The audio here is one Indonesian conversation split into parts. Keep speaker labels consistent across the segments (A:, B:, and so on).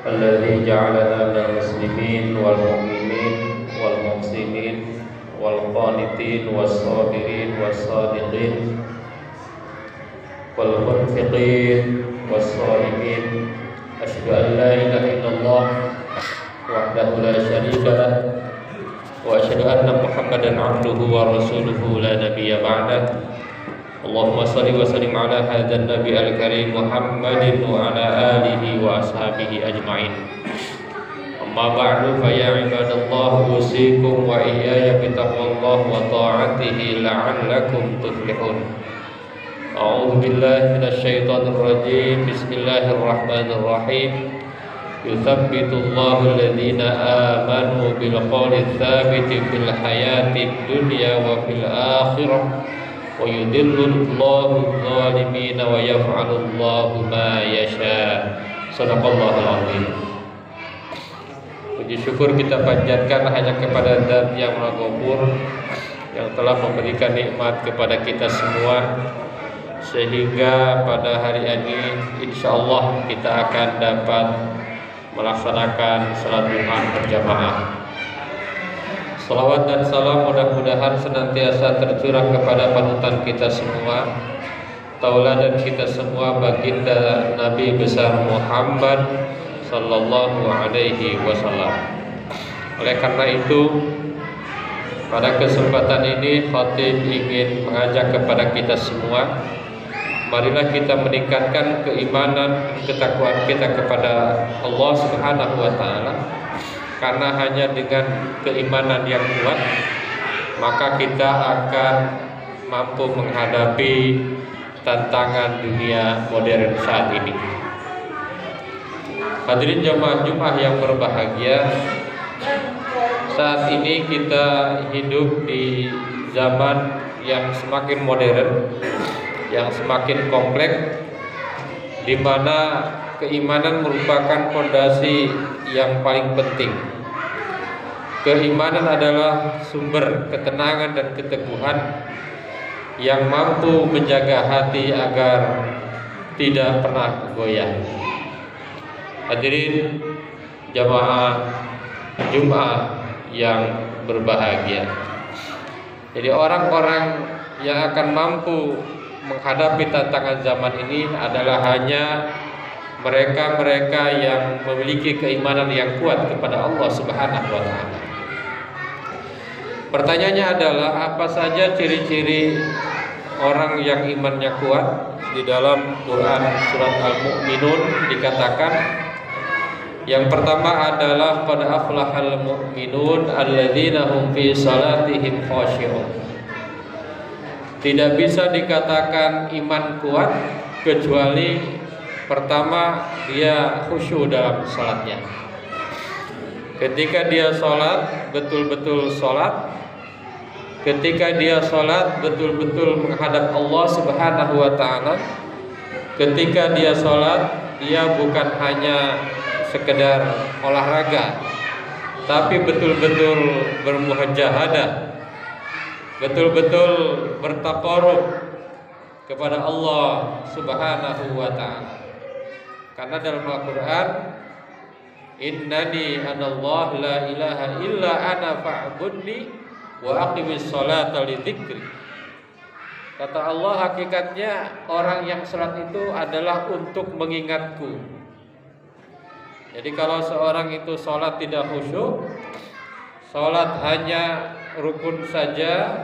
A: الذي جعلنا من المسلمين والمؤمنين والمحسنين والقانتين والصابرين والصادقين والمنفقين والصائمين. أشهد أن لا إله إلا الله وحده لا شريك له وأشهد أن محمدا عبده ورسوله لا نبي بعده. اللهم صل وسلم على هذا النبي الكريم محمد وعلى آله وأصحابه أجمعين. أما بعد فيا عباد الله أوصيكم وإياي بتقوى الله وطاعته لعلكم تفلحون. أعوذ بالله من الشيطان الرجيم. بسم الله الرحمن الرحيم. يثبت الله الذين آمنوا بالقول الثابت في الحياة الدنيا وفي الآخرة ويذل الله الظالمين ويفعل الله ما يشاء. Sadaqallahul azim. Puji syukur kita panjatkan hanya kepada Zat yang Maha Ghafur yang telah memberikan nikmat kepada kita semua, sehingga pada hari ini insyaallah kita akan dapat melaksanakan salat Jumat berjamaah. Salawat dan salam mudah-mudahan senantiasa tercurah kepada panutan kita semua, tauladan kita semua, baginda Nabi besar Muhammad sallallahu alaihi wasallam. Oleh karena itu, pada kesempatan ini khatib ingin mengajak kepada kita semua, marilah kita meningkatkan keimanan, ketakwaan kita kepada Allah Subhanahu wa taala. Karena hanya dengan keimanan yang kuat maka kita akan mampu menghadapi tantangan dunia modern saat ini. Hadirin jamaah Jumat yang berbahagia, saat ini kita hidup di zaman yang semakin modern, yang semakin kompleks, di mana keimanan merupakan fondasi yang paling penting. Keimanan adalah sumber ketenangan dan keteguhan yang mampu menjaga hati agar tidak pernah goyah. Hadirin jamaah Jumat yang berbahagia. Jadi orang-orang yang akan mampu menghadapi tantangan zaman ini adalah hanya mereka-mereka yang memiliki keimanan yang kuat kepada Allah Subhanahu wa taala. Pertanyaannya adalah, apa saja ciri-ciri orang yang imannya kuat? Di dalam Quran surat Al-Mu'minun dikatakan, yang pertama adalah qad aflahal mu'minun alladzina hum fi salatihim khashi'un. Tidak bisa dikatakan iman kuat kecuali pertama dia khusyuk dalam salatnya. Ketika dia salat betul-betul salat, ketika dia salat betul-betul menghadap Allah Subhanahu wa taala, ketika dia salat dia bukan hanya sekedar olahraga, tapi betul-betul bermujahadah, betul-betul bertaqarrub kepada Allah Subhanahu wa taala. Karena dalam Al-Qur'an, innani anallahu la ilaha illa ana fa'budni wa aqimis sholata li dzikri. Kata Allah, hakikatnya orang yang salat itu adalah untuk mengingatku. Jadi kalau seorang itu salat tidak khusyuk, salat hanya rukun saja,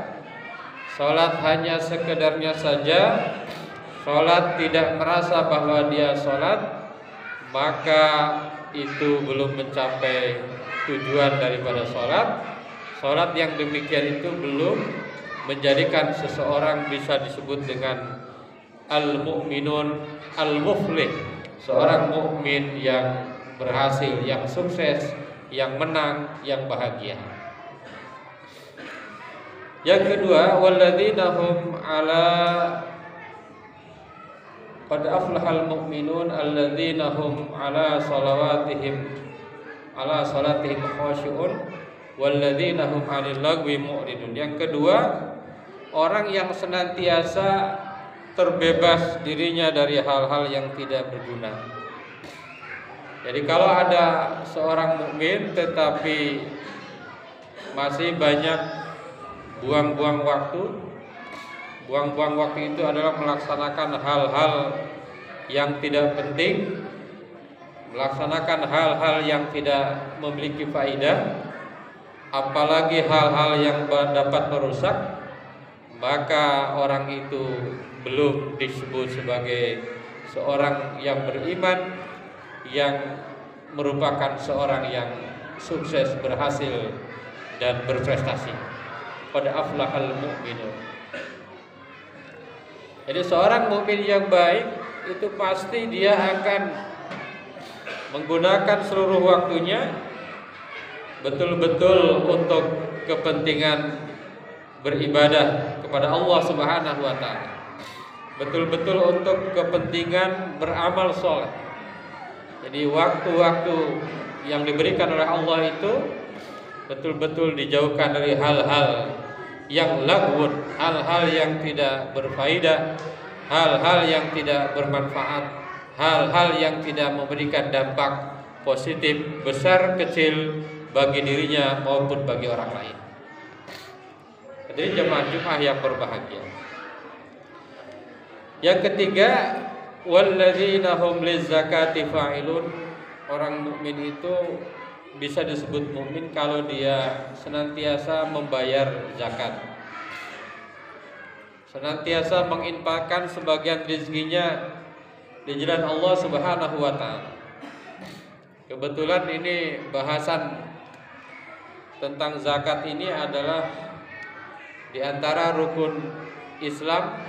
A: salat hanya sekedarnya saja, salat tidak merasa bahwa dia salat, maka itu belum mencapai tujuan daripada salat. Salat yang demikian itu belum menjadikan seseorang bisa disebut dengan al-mu'minun al-muflih, seorang mukmin yang berhasil, yang sukses, yang menang, yang bahagia. Yang kedua, walladzina hum ala qad aflahal mu'minun alladzina hum ala salatihim khashi'un walladzina hum 'anil lagwi mu'ridun. Yang kedua, orang yang senantiasa terbebas dirinya dari hal-hal yang tidak berguna. Jadi kalau ada seorang mukmin tetapi masih banyak buang-buang waktu, buang-buang waktu itu adalah melaksanakan hal-hal yang tidak penting, melaksanakan hal-hal yang tidak memiliki faedah, apalagi hal-hal yang dapat merusak, maka orang itu belum disebut sebagai seorang yang beriman, yang merupakan seorang yang sukses, berhasil dan berprestasi. Qad aflahal mu'minun. Jadi seorang mukmin yang baik itu pasti dia akan menggunakan seluruh waktunya betul-betul untuk kepentingan beribadah kepada Allah Subhanahu wa taala. Betul-betul untuk kepentingan beramal soleh. Jadi waktu-waktu yang diberikan oleh Allah itu betul-betul dijauhkan dari hal-hal yang lagwun, hal-hal yang tidak berfaedah, hal-hal yang tidak bermanfaat, hal-hal yang tidak memberikan dampak positif besar kecil bagi dirinya maupun bagi orang lain. Jadi jemaah Jumat yang berbahagia. Yang ketiga, walladzina hum lizakati fa'ilun. Orang mukmin itu bisa disebut mukmin kalau dia senantiasa membayar zakat, senantiasa menginfakkan sebagian rezekinya di jalan Allah Subhanahu wa taala. Kebetulan ini bahasan tentang zakat ini adalah di antara rukun Islam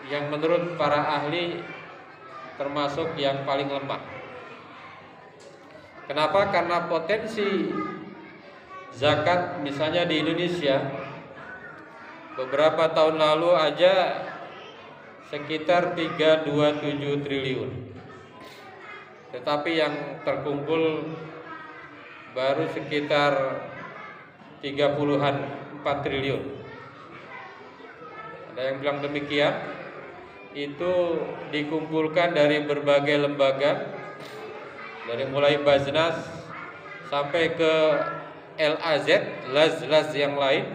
A: yang menurut para ahli termasuk yang paling lemah. Kenapa? Karena potensi zakat misalnya di Indonesia beberapa tahun lalu aja sekitar 327 triliun. Tetapi yang terkumpul baru sekitar 30-an 4 triliun. Ada yang bilang demikian. Itu dikumpulkan dari berbagai lembaga, dari mulai Baznas sampai ke LAZ, Laz yang lain.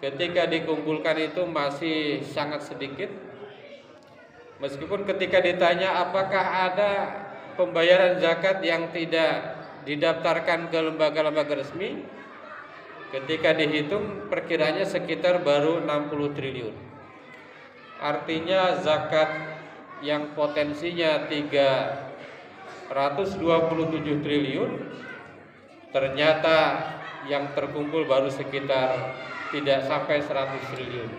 A: Ketika dikumpulkan itu masih sangat sedikit. Meskipun ketika ditanya apakah ada pembayaran zakat yang tidak didaftarkan ke lembaga-lembaga resmi, ketika dihitung perkiranya sekitar baru 60 triliun. Artinya zakat yang potensinya 327 triliun ternyata yang terkumpul baru sekitar tidak sampai 100 triliun.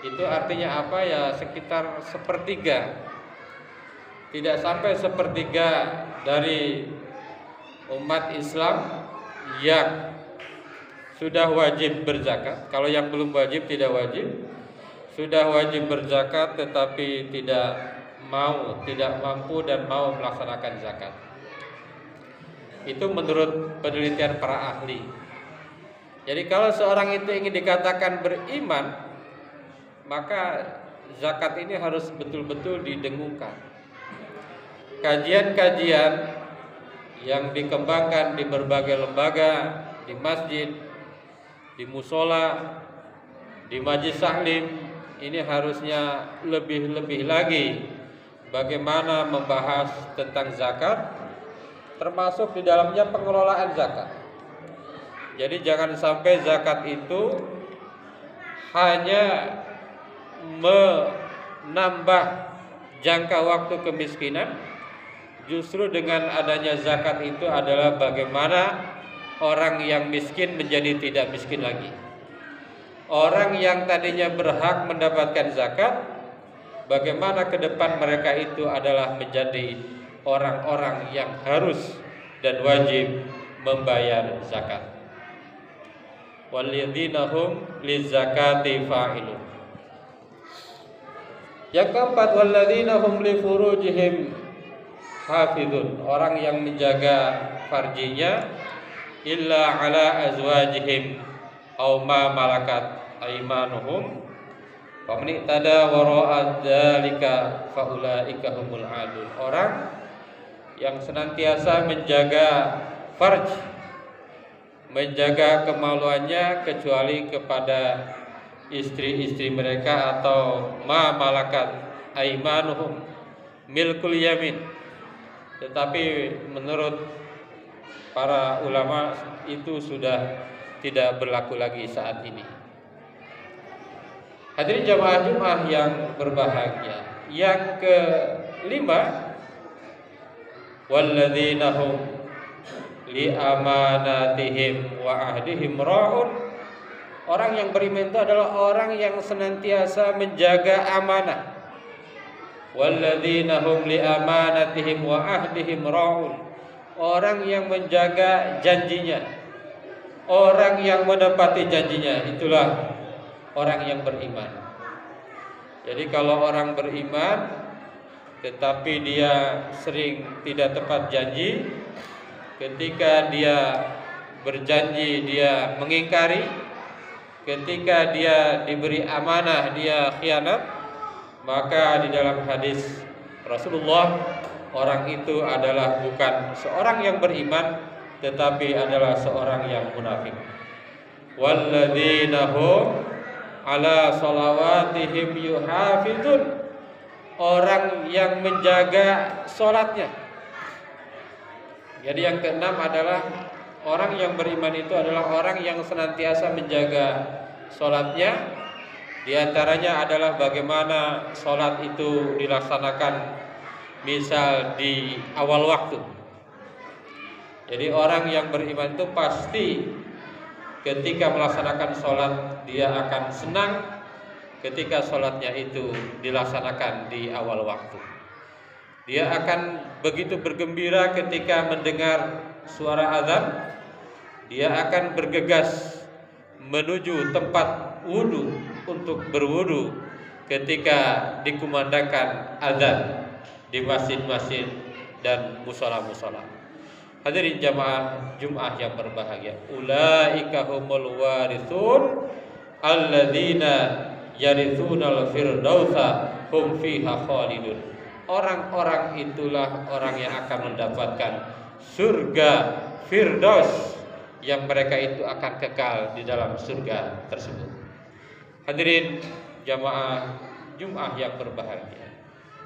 A: Itu artinya apa ya? Sekitar sepertiga, tidak sampai sepertiga dari umat Islam yang sudah wajib berzakat. Kalau yang belum wajib tidak wajib, sudah wajib berzakat tetapi tidak mampu dan mau melaksanakan zakat. Itu menurut penelitian para ahli. Jadi kalau seorang itu ingin dikatakan beriman, maka zakat ini harus betul-betul didengungkan. Kajian-kajian yang dikembangkan di berbagai lembaga, di masjid, di musola, di majlis taklim, ini harusnya lebih lagi bagaimana membahas tentang zakat, termasuk di dalamnya pengelolaan zakat. Jadi jangan sampai zakat itu hanya menambah jangka waktu kemiskinan. Justru dengan adanya zakat itu adalah bagaimana orang yang miskin menjadi tidak miskin lagi. Orang yang tadinya berhak mendapatkan zakat, bagaimana ke depan mereka itu adalah menjadi orang-orang yang harus dan wajib membayar zakat. Walladzina hum lizakati fa'ilun. Yang keempat, walladzina hum li furujihim hafizun. Orang yang menjaga farjinya illa ala azwajihim aw ma malakat aymanuhum faman iqtada wara'a dzalika faulaika humul adun. Orang yang senantiasa menjaga farj, menjaga kemaluannya kecuali kepada istri-istri mereka atau ma malakat aimanuhum milkul yamin. Tetapi menurut para ulama itu sudah tidak berlaku lagi saat ini. Hadirin jamaah Jumat yang berbahagia, yang kelima, walladzina hum li amanatihim wa ahdihim ra'un. Orang yang beriman itu adalah orang yang senantiasa menjaga amanah. Walladzina hum li amanatihim wa ahdihim ra'un. Orang yang menjaga janjinya, orang yang menepati janjinya, itulah orang yang beriman. Jadi kalau orang beriman tetapi dia sering tidak tepat janji, ketika dia berjanji dia mengingkari, ketika dia diberi amanah dia khianat, maka di dalam hadis Rasulullah, orang itu adalah bukan seorang yang beriman tetapi adalah seorang yang munafik. Walladzina hum ala salawatihim yuhafizun. Orang yang menjaga sholatnya. Jadi yang keenam adalah orang yang beriman itu adalah orang yang senantiasa menjaga sholatnya. Di antaranya adalah bagaimana sholat itu dilaksanakan, misal di awal waktu. Jadi orang yang beriman itu pasti ketika melaksanakan sholat dia akan senang ketika sholatnya itu dilaksanakan di awal waktu. Dia akan begitu bergembira ketika mendengar suara azan. Dia akan bergegas menuju tempat wudu untuk berwudu ketika dikumandangkan azan di masjid-masjid dan musola-musola. Hadirin jamaah Jumat yang berbahagia, ulaika humul warithun alladzina yarithunal firdausa hum fiha khalidun. Orang-orang itulah orang yang akan mendapatkan surga Firdaus, yang mereka itu akan kekal di dalam surga tersebut. Hadirin jamaah Jumat yang berbahagia,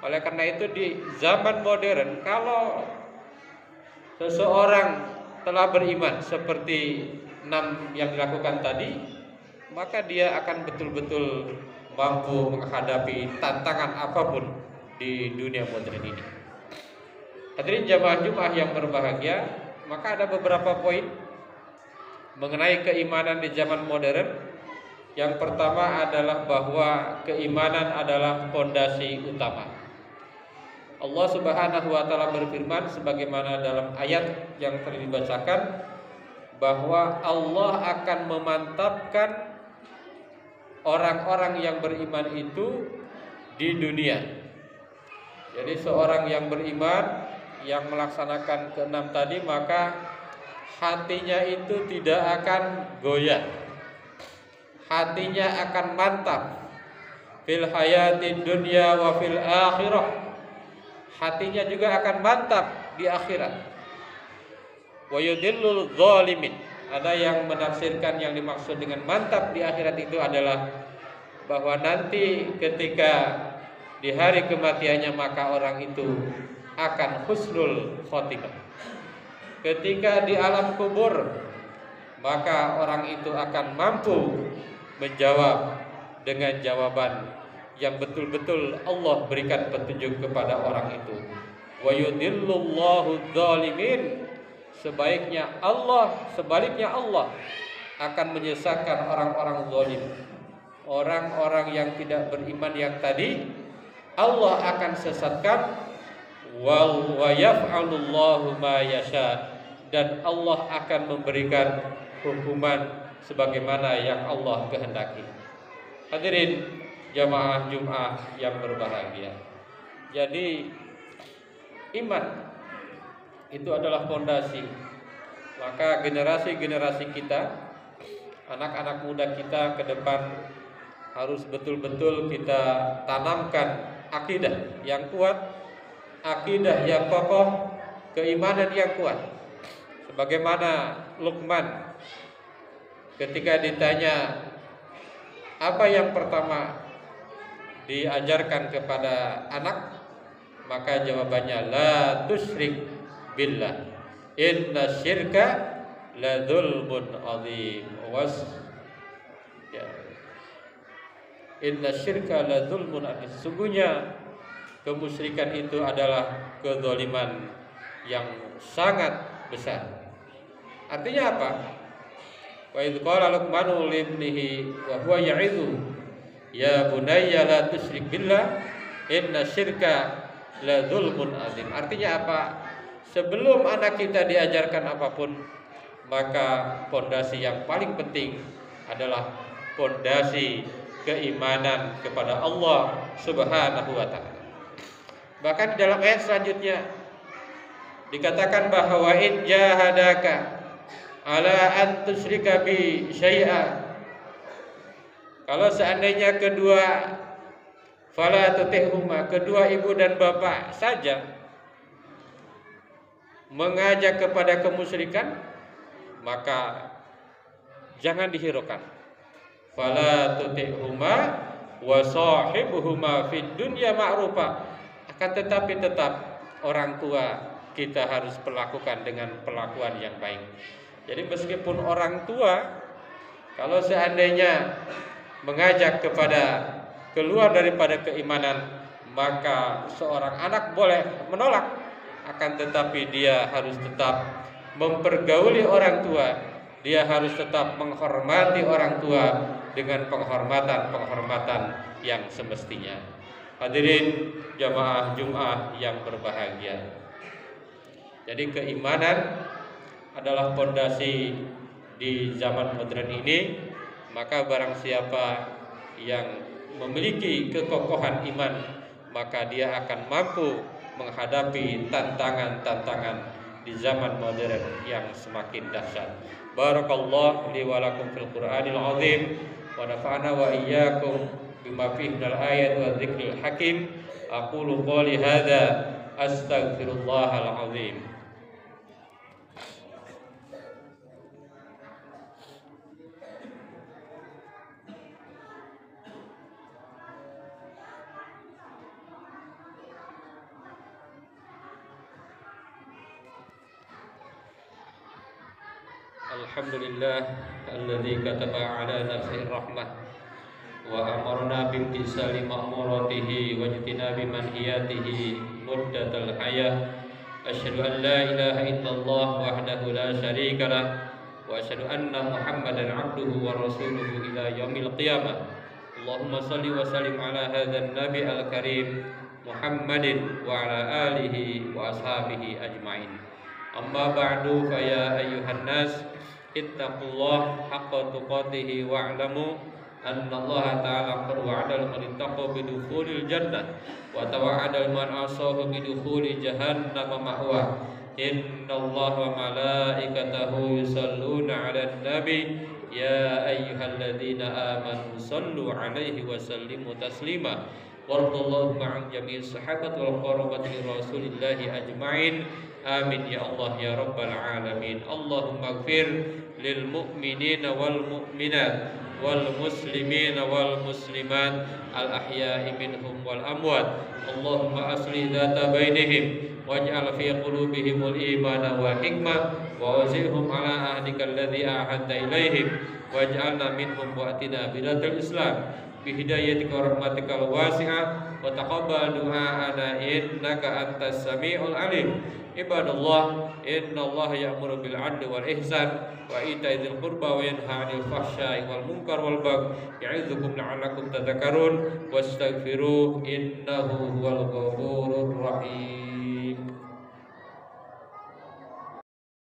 A: oleh karena itu di zaman modern kalau seseorang telah beriman seperti 6 yang dilakukan tadi, maka dia akan betul-betul mampu menghadapi tantangan apapun di dunia modern ini. Hadirin jamaah Jumat yang berbahagia, maka ada beberapa poin mengenai keimanan di zaman modern. Yang pertama adalah bahwa keimanan adalah fondasi utama. Allah Subhanahu wa taala berfirman sebagaimana dalam ayat yang tadi dibacakan, bahwa Allah akan memantapkan orang-orang yang beriman itu di dunia. Jadi seorang yang beriman yang melaksanakan keenam tadi, maka hatinya itu tidak akan goyah, hatinya akan mantap fil hayatid dunya wa fil akhirah. Hatinya juga akan mantap di akhirat. Wa yudillul zalimin. Ada yang menafsirkan yang dimaksud dengan mantap di akhirat itu adalah bahwa nanti ketika di hari kematiannya maka orang itu akan husnul khotimah. Ketika di alam kubur maka orang itu akan mampu menjawab dengan jawaban yang betul-betul Allah berikan petunjuk kepada orang itu. Wa yudillullahu dzalimin. Sebaliknya Allah akan menyesatkan orang-orang zalim. Orang-orang yang tidak beriman yang tadi Allah akan sesatkan. Wa yaf'alullahu ma yasha. Dan Allah akan memberikan hukuman sebagaimana yang Allah kehendaki. Hadirin jamaah Jumat yang berbahagia. Jadi iman itu adalah fondasi. Maka generasi-generasi kita, anak-anak muda kita ke depan harus betul-betul kita tanamkan akidah yang kuat, akidah yang kokoh keimanan yang kuat. Sebagaimana Luqman ketika ditanya apa yang pertama diajarkan kepada anak, maka jawabannya la tusyrik billah inna syirka la dzulmun adzim. Inna syirka la dzulmun adzim. Sesungguhnya kemusyrikan itu adalah kezaliman yang sangat besar. Artinya apa? Wa idz qala Luqmanu li ibnihi wa huwa ya'idhu ya bunayya la tusyrik billah inna syirka la dzulmun adzim. Artinya apa? Sebelum anak kita diajarkan apapun, maka pondasi yang paling penting adalah pondasi keimanan kepada Allah Subhanahu wa taala. Bahkan dalam ayat selanjutnya dikatakan bahwa in jahadaka ala an tusyrika bi syai'a, kalau seandainya kedua fala tutihuma, kedua ibu dan bapak saja mengajak kepada kemusyrikan, maka jangan dihiraukan. Fala tutihuma wa sahibuhuma fid dunya ma'rufa. Akan tetapi tetap orang tua kita harus perlakukan dengan perlakuan yang baik. Jadi meskipun orang tua kalau seandainya mengajak kepada keluar daripada keimanan, maka seorang anak boleh menolak, akan tetapi dia harus tetap mempergauli orang tua, dia harus tetap menghormati orang tua dengan penghormatan yang semestinya. Hadirin jamaah Jumat yang berbahagia. Jadi keimanan adalah pondasi di zaman modern ini, maka barang siapa yang memiliki kekokohan iman, maka dia akan mampu menghadapi tantangan-tantangan di zaman modern yang semakin dahsyat. Barakallahu li wa lakum fil Qur'anil azim wa nafa'ana wa iyyakum bima fihi minal ayat wa dzikril hakim. Aqulu qouli hadza astaghfirullahal azim. Alhamdulillah alladzi kataba ala nafsihi rahmah wa amarna bimtisali ma'muratihi wa ijtinabi manhiyatihi muddatal hayah. Asyhadu an la ilaha illallah wahdahu la syarika lah wa asyhadu anna Muhammadan abduhu wa rasuluhu ila yaumil qiyamah. Allahumma shalli wa sallim ala hadzal nabi al-karim Muhammadin wa ala alihi wa ashabihi ajmain. Amma ba'du fa ya ayyuhan nas ittaqullah haqqa tuqatih wa'lamu anna Allah ta'ala qad wa'ada man ittaqa bidukhulil jannah wa tawa'ada man asahu bidukhuli jahannam ma'wa. Innallaha wa malaikatahu yusalluna 'alan nabi ya ayyuhalladzina amanu sallu 'alaihi wa sallimu taslima. Warḍallahu ma'an jami'is sahabat wal qarabati rasulillahi ajma'in. Amin ya Allah ya rabbal alamin. Allahumma ighfir lil mu'minina wal mu'minat wal muslimina wal muslimat al ahya'i minhum wal amwat. Allahumma aslih dzata bainihim waj'al fi qulubihimul imana wa hikmah wa wazihum ala ahdika alladzi ahadta ilaihim waj'alna minhum wa atina bilatil islam bihidayatika wa rahmatikal wasi'ah wa taqabbal du'aana innaka antas samiul alim. Ibadallah, innallaha ya'muru bil 'adli wal ihsan wa ita'i dzil qurba wa yanha 'anil fahsya'i wal munkar wal baghi ya'idzukum la'allakum tadhakkarun wastaghfiruhu innahu huwal ghafurur rahim.